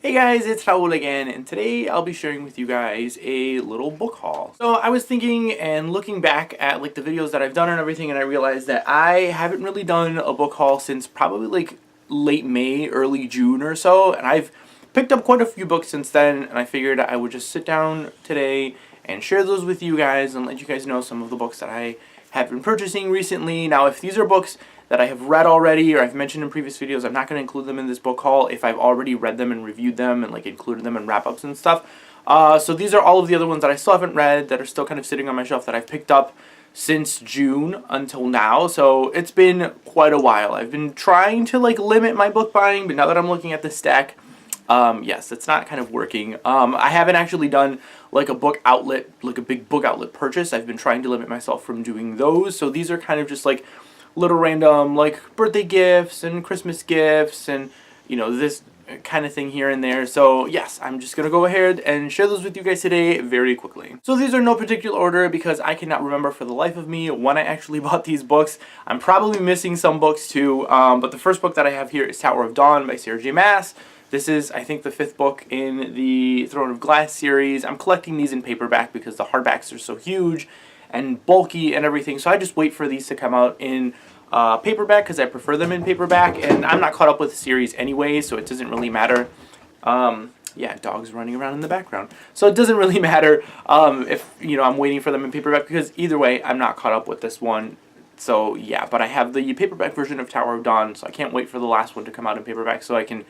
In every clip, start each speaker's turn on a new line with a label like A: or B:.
A: Hey guys, it's Raul again, and today I'll be sharing with you guys a little book haul. So I was thinking and looking back at like the videos that I've done and everything, and I realized that I haven't really done a book haul since probably like late May, early June or so, and I've picked up quite a few books since then, and I figured I would just sit down today and share those with you guys and let you guys know some of the books that I have been purchasing recently. Now, if these are books that I have read already or I've mentioned in previous videos, I'm not going to include them in this book haul if I've already read them and reviewed them and like included them in wrap-ups and stuff. So these are all of the other ones that I still haven't read that are still kind of sitting on my shelf that I've picked up since June until now. So it's been quite a while. I've been trying to like limit my book buying, but now that I'm looking at the stack, yes, it's not kind of working. I haven't actually done like a book outlet, like a big book outlet purchase. I've been trying to limit myself from doing those. So these are kind of just like little random like birthday gifts and Christmas gifts and this kind of thing here and there. So yes, I'm just gonna go ahead and share those with you guys today very quickly. So these are no particular order because I cannot remember for the life of me when I actually bought these books. I'm probably missing some books too, but the first book that I have here is Tower of Dawn by Sarah J. Maas. This is, I think, the 5th book in the Throne of Glass series. I'm collecting these in paperback because the hardbacks are so huge and bulky and everything, so I just wait for these to come out in paperback because I prefer them in paperback, and I'm not caught up with the series anyway, so it doesn't really matter. Yeah, dogs running around in the background. So it doesn't really matter if I'm waiting for them in paperback because either way, I'm not caught up with this one. So yeah, but I have the paperback version of Tower of Dawn, so I can't wait for the last one to come out in paperback so I can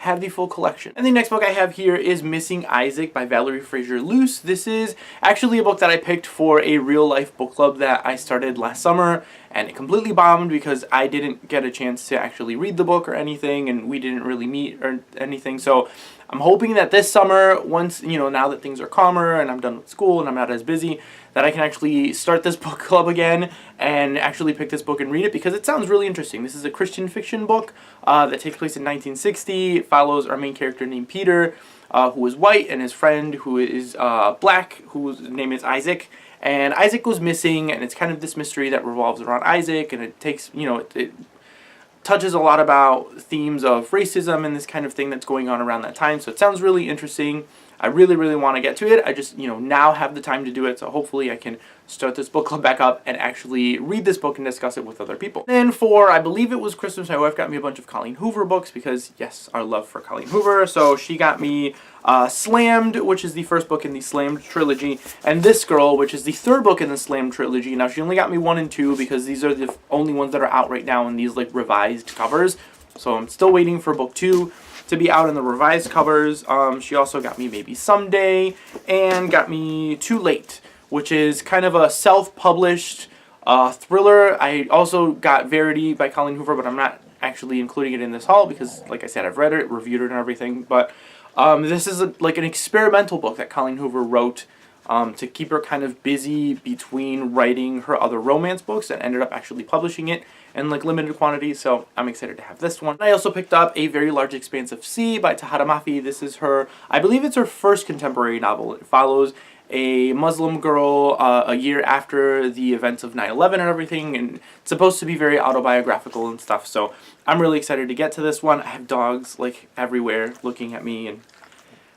A: have the full collection. And the next book I have here is Missing Isaac by Valerie Fraser Luce. This is actually a book that I picked for a real life book club that I started last summer, and it completely bombed because I didn't get a chance to actually read the book or anything, and we didn't really meet or anything. So I'm hoping that this summer, once, now that things are calmer and I'm done with school and I'm not as busy, that I can actually start this book club again and actually pick this book and read it because it sounds really interesting. This is a Christian fiction book that takes place in 1960. It follows our main character named Peter, who is white, and his friend who is black, whose name is Isaac. And Isaac goes missing, and it's kind of this mystery that revolves around Isaac, and it takes, it touches a lot about themes of racism and this kind of thing that's going on around that time. So it sounds really interesting. I really, really want to get to it. I just, now have the time to do it. So hopefully I can start this book club back up and actually read this book and discuss it with other people. Then for, I believe it was Christmas, my wife got me a bunch of Colleen Hoover books because, yes, our love for Colleen Hoover. So she got me Slammed, which is the first book in the Slammed trilogy, and This Girl, which is the 3rd book in the Slammed trilogy. Now, she only got me 1 and 2 because these are the only ones that are out right now in these, like, revised covers. So I'm still waiting for book 2 to be out in the revised covers. She also got me Maybe Someday and got me Too Late, which is kind of a self-published thriller. I also got Verity by Colleen Hoover, but I'm not actually including it in this haul because, like I said, I've read it, reviewed it, and everything. But this is like an experimental book that Colleen Hoover wrote to keep her kind of busy between writing her other romance books, and ended up actually publishing it in like limited quantities, so I'm excited to have this one. I also picked up A Very Large Expanse of Sea by Tahereh Mafi. This is her, I believe it's her first contemporary novel. It follows a Muslim girl a year after the events of 9/11 and everything, and it's supposed to be very autobiographical and stuff, so I'm really excited to get to this one. I have dogs like everywhere looking at me, and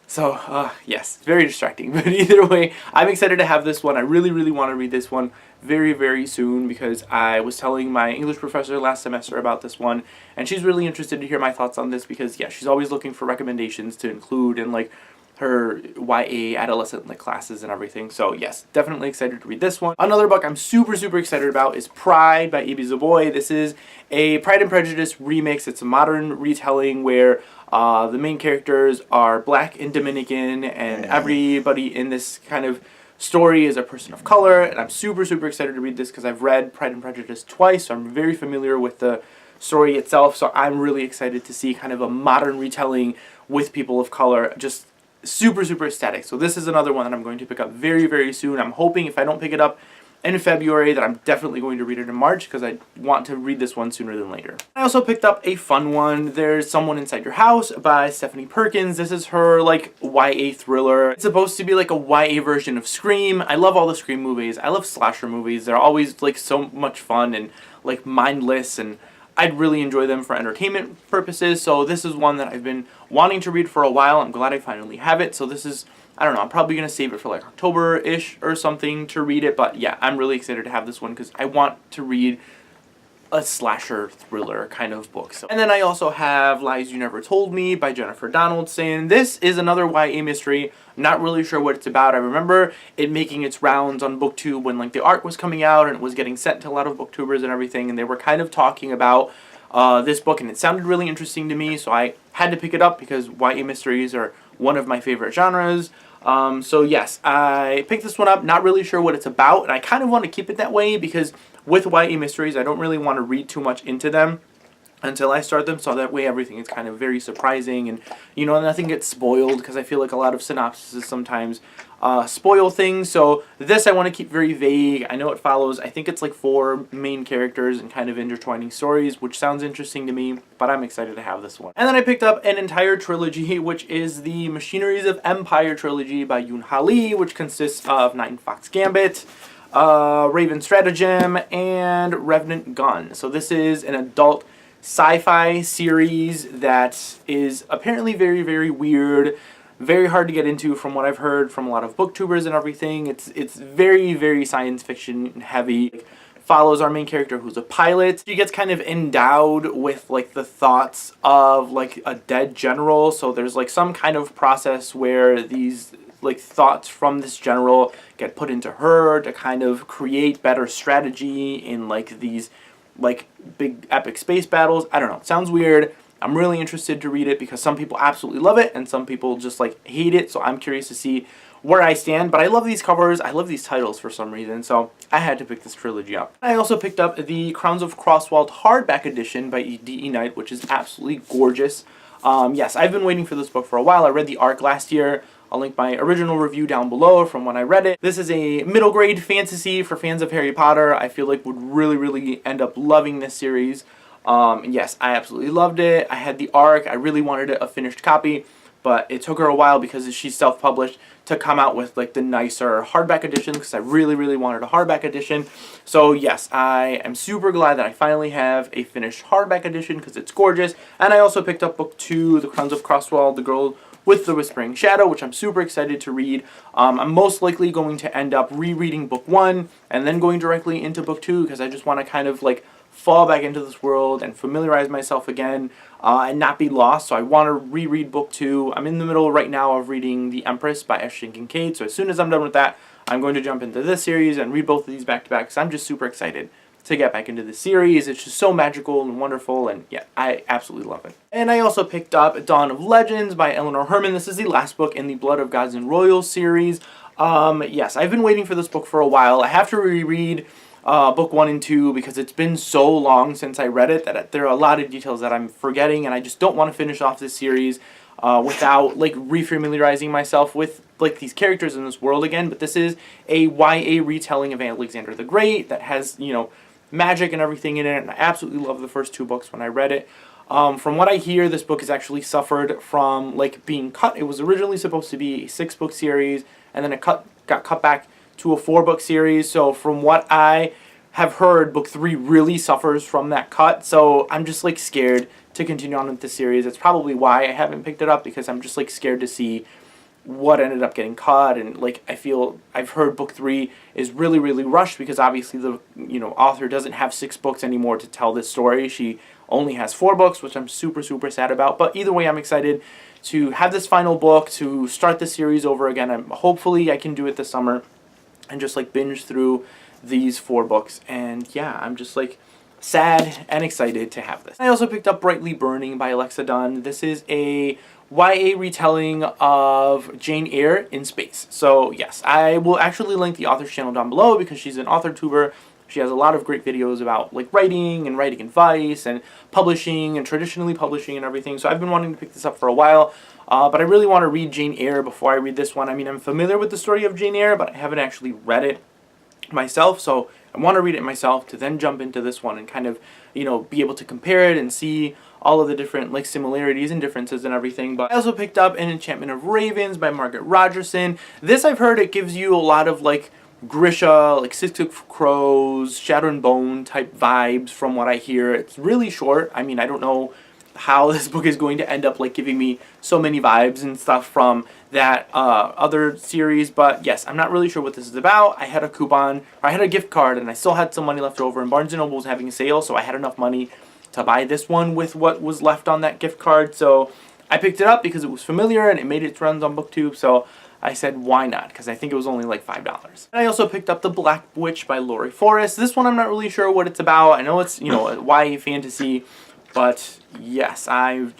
A: so, yes, very distracting. But either way, I'm excited to have this one. I really, really want to read this one very, very soon because I was telling my English professor last semester about this one, and she's really interested to hear my thoughts on this because, yeah, she's always looking for recommendations to include in, like, her YA adolescent like classes and everything. So yes, definitely excited to read this one. Another book I'm super, super excited about is Pride by Ibi Zoboi. This is a Pride and Prejudice remix. It's a modern retelling where the main characters are black and Dominican, and everybody in this kind of story is a person of color, and I'm super, super excited to read this because I've read Pride and Prejudice twice, so I'm very familiar with the story itself, so I'm really excited to see kind of a modern retelling with people of color. Just super, super ecstatic. So this is another one that I'm going to pick up very, very soon. I'm hoping if I don't pick it up in February that I'm definitely going to read it in March because I want to read this one sooner than later. I also picked up a fun one. There's Someone Inside Your House by Stephanie Perkins. This is her like YA thriller. It's supposed to be like a YA version of Scream. I love all the Scream movies. I love slasher movies. They're always like so much fun and like mindless, and I'd really enjoy them for entertainment purposes. So this is one that I've been wanting to read for a while. I'm glad I finally have it. So this is, I don't know, I'm probably going to save it for like October-ish or something to read it. But yeah, I'm really excited to have this one because I want to read a slasher thriller kind of book. So. And then I also have Lies You Never Told Me by Jennifer Donaldson. This is another YA mystery. I'm not really sure what it's about. I remember it making its rounds on BookTube when like the arc was coming out and it was getting sent to a lot of booktubers and everything, and they were kind of talking about this book, and it sounded really interesting to me, so I had to pick it up because YA mysteries are one of my favorite genres. So yes, I picked this one up, not really sure what it's about, and I kind of want to keep it that way because with YA mysteries, I don't really want to read too much into them until I start them, so that way everything is kind of very surprising, and you know, nothing gets spoiled, because I feel like a lot of synopses sometimes spoil things. So this I want to keep very vague. I know it follows, I think it's like 4 main characters and kind of intertwining stories, which sounds interesting to me, but I'm excited to have this one. And then I picked up an entire trilogy, which is the Machineries of Empire trilogy by Yoon Ha Lee, which consists of Nine Fox Gambit, Raven Stratagem, and Revenant Gun. So this is an adult sci-fi series that is apparently very, very weird, very hard to get into from what I've heard from a lot of booktubers and everything. It's very, very science fiction heavy. Follows our main character who's a pilot. She gets kind of endowed with like the thoughts of like a dead general. So there's like some kind of process where these like thoughts from this general get put into her to kind of create better strategy in like these like big epic space battles. I don't know. It sounds weird. I'm really interested to read it because some people absolutely love it and some people just like hate it. So I'm curious to see where I stand. But I love these covers. I love these titles for some reason. So I had to pick this trilogy up. I also picked up the Crowns of Crosswall hardback edition by D.E. Knight, which is absolutely gorgeous. Yes, I've been waiting for this book for a while. I read the arc last year. I'll link my original review down below from when I read it. This is a middle grade fantasy for fans of Harry Potter. I feel like would really, really end up loving this series. And yes, I absolutely loved it. I had the arc. I really wanted a finished copy, but it took her a while because she's self-published to come out with like the nicer hardback edition because I really, really wanted a hardback edition. So yes, I am super glad that I finally have a finished hardback edition because it's gorgeous. And I also picked up book 2, The Crowns of Crosswall, The Girl with the Whispering Shadow, which I'm super excited to read. I'm most likely going to end up rereading book 1 and then going directly into book 2 because I just want to kind of like fall back into this world and familiarize myself again and not be lost. So I want to reread book 2. I'm in the middle right now of reading The Empress by Ashton Kincaid. So as soon as I'm done with that, I'm going to jump into this series and read both of these back to back because I'm just super excited to get back into the series. It's just so magical and wonderful, and yeah, I absolutely love it. And I also picked up Dawn of Legends by Eleanor Herman. This is the last book in the Blood of Gods and Royals series. Yes, I've been waiting for this book for a while. I have to reread book 1 and 2 because it's been so long since I read it that there are a lot of details that I'm forgetting, and I just don't want to finish off this series without like refamiliarizing myself with like these characters in this world again. But this is a YA retelling of Alexander the Great that has, you know, magic and everything in it, and I absolutely love the first 2 books when I read it. From what I hear, this book has actually suffered from like being cut. It was originally supposed to be a 6-book series, and then it got cut back to a 4-book series. So from what I have heard, book 3 really suffers from that cut. So I'm just like scared to continue on with the series. It's probably why I haven't picked it up, because I'm just like scared to see what ended up getting cut. And like I've heard book 3 is really, really rushed because obviously the author doesn't have 6 books anymore to tell this story. She only has 4 books, which I'm super, super sad about. But either way, I'm excited to have this final book, to start the series over again. Hopefully I can do it this summer and just like binge through these 4 books. And yeah, I'm just like sad and excited to have this. I also picked up Brightly Burning by Alexa Donne. This is a YA retelling of Jane Eyre in space. So yes, I will actually link the author's channel down below because she's an author tuber. She has a lot of great videos about like writing and writing advice and publishing and traditionally publishing and everything. So I've been wanting to pick this up for a while, but I really want to read Jane Eyre before I read this one. I mean, I'm familiar with the story of Jane Eyre, but I haven't actually read it myself. So I want to read it myself to then jump into this one and kind of, be able to compare it and see all of the different like similarities and differences and everything. But I also picked up An Enchantment of Ravens by Margaret Rogerson. This, I've heard, it gives you a lot of like Grisha, like Six Crows, Shadow and Bone type vibes from what I hear. It's really short. I mean, I don't know how this book is going to end up like giving me so many vibes and stuff from that other series, but yes, I'm not really sure what this is about. I had a coupon, or I had a gift card, and I still had some money left over, and Barnes & Noble was having a sale, so I had enough money to buy this one with what was left on that gift card, so I picked it up because it was familiar and it made its runs on BookTube, so I said, why not? Because I think it was only like $5. And I also picked up The Black Witch by Laurie Forrest. This one I'm not really sure what it's about. I know it's, you know, YA fantasy, but yes, I've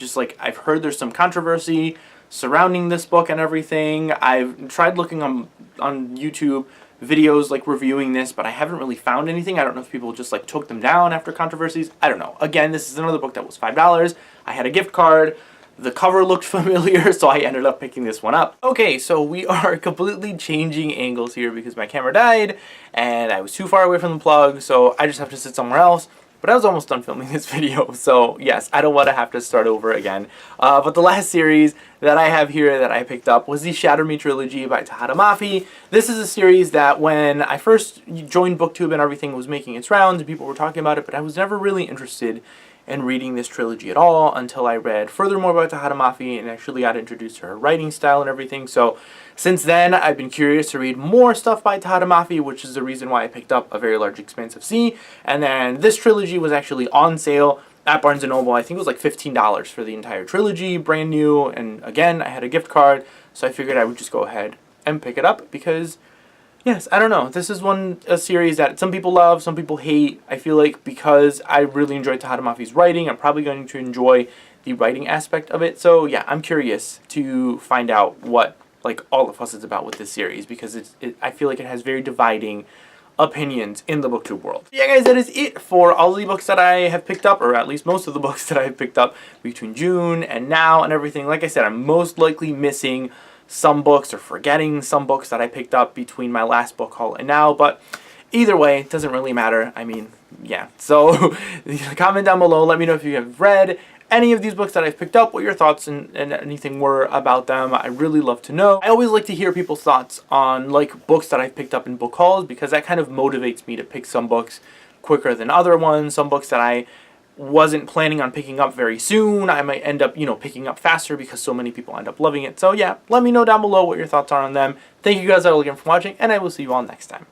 A: heard there's some controversy surrounding this book and everything. I've tried looking on YouTube videos like reviewing this, but I haven't really found anything. I don't know if people just like took them down after controversies. I don't know. Again, this is another book that was $5. I had a gift card. The cover looked familiar, so I ended up picking this one up. Okay, so we are completely changing angles here because my camera died and I was too far away from the plug, so I just have to sit somewhere else. But I was almost done filming this video, so yes, I don't want to have to start over again. But the last series that I have here that I picked up was the Shatter Me trilogy by Tahereh Mafi. This is a series that when I first joined BookTube and everything was making its rounds and people were talking about it, but I was never really interested in reading this trilogy at all until I read furthermore about Tahereh Mafi and actually got introduced to her writing style and everything. So since then, I've been curious to read more stuff by Tahereh Mafi, which is the reason why I picked up A Very Large Expanse of Sea. And then this trilogy was actually on sale at Barnes & Noble. I think it was like $15 for the entire trilogy, brand new. And again, I had a gift card, so I figured I would just go ahead and pick it up because, yes, I don't know. This is a series that some people love, some people hate. I feel like because I really enjoyed Tahereh Mafi's writing, I'm probably going to enjoy the writing aspect of it. So yeah, I'm curious to find out what like all the fuss is about with this series because I feel like it has very dividing opinions in the BookTube world. Yeah, guys, that is it for all the books that I have picked up, or at least most of the books that I have picked up between June and now and everything. Like I said, I'm most likely missing some books or forgetting some books that I picked up between my last book haul and now, but either way, it doesn't really matter. I mean, yeah. So comment down below, let me know if you have read any of these books that I've picked up, what your thoughts and anything were about them. I really love to know. I always like to hear people's thoughts on like books that I've picked up in book hauls because that kind of motivates me to pick some books quicker than other ones, some books that I wasn't planning on picking up very soon. I might end up, picking up faster because so many people end up loving it. So yeah, let me know down below what your thoughts are on them. Thank you guys all again for watching, and I will see you all next time.